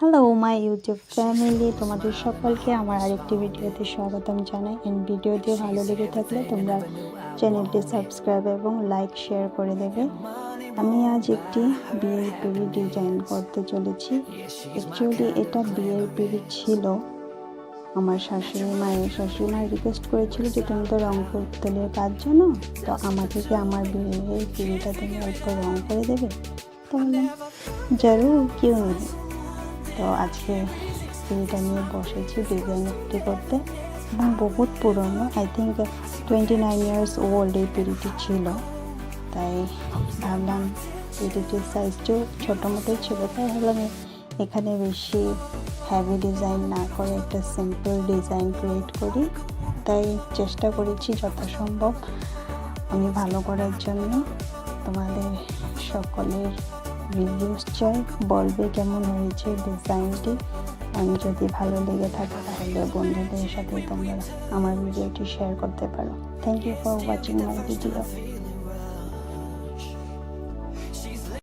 Hello my YouTube family, তোমাদের সকলকে আমার আরেকটি ভিডিওতে স্বাগতম জানাই। এন্ড ভিডিওটি ভালো লেগে থাকলে তোমরা চ্যানেলটি সাবস্ক্রাইব এবং লাইক শেয়ার করে দেবে। আমি আজ একটি বিয়ের পিড়ি ডিজাইন করতে চলেছি। অ্যাকচুয়ালি এটা বিয়ের পিড়ি ছিল। আমার শাশুড়ি মা রিকোয়েস্ট করেছিল যে তুমি তো রং তুলির কাজ জানো, তো আমাকে কি আমার বিয়ের পিড়িটা তুমি অল্প রং করে দেবে। তো বললাম জরুর, কেউ নেই। তো আজকে পিড়িটা নিয়ে বসেছি ডিজাইনটি করতে, এবং বহুত পুরনো, আই থিঙ্ক 29 ইয়ার্স ওল্ড এই পিড়িটি ছিল। তাই ভাবলাম পিড়িটির সাইজটিও ছোটো মোটোই ছিল, তাই ভাবলাম এখানে বেশি হ্যাভি ডিজাইন না করে একটা সিম্পল ডিজাইন ক্রিয়েট করি। তাই চেষ্টা করেছি যথাসম্ভব আমি ভালো করার জন্য। তোমাদের সকলের রিভিউস চাই, বলবে কেমন হয়েছে ডিজাইনটি। আমি যদি ভালো লেগে থাকে তাহলে বন্ধুদের সাথে তোমরা আমার ভিডিওটি শেয়ার করতে পারো। Thank you for watching my video.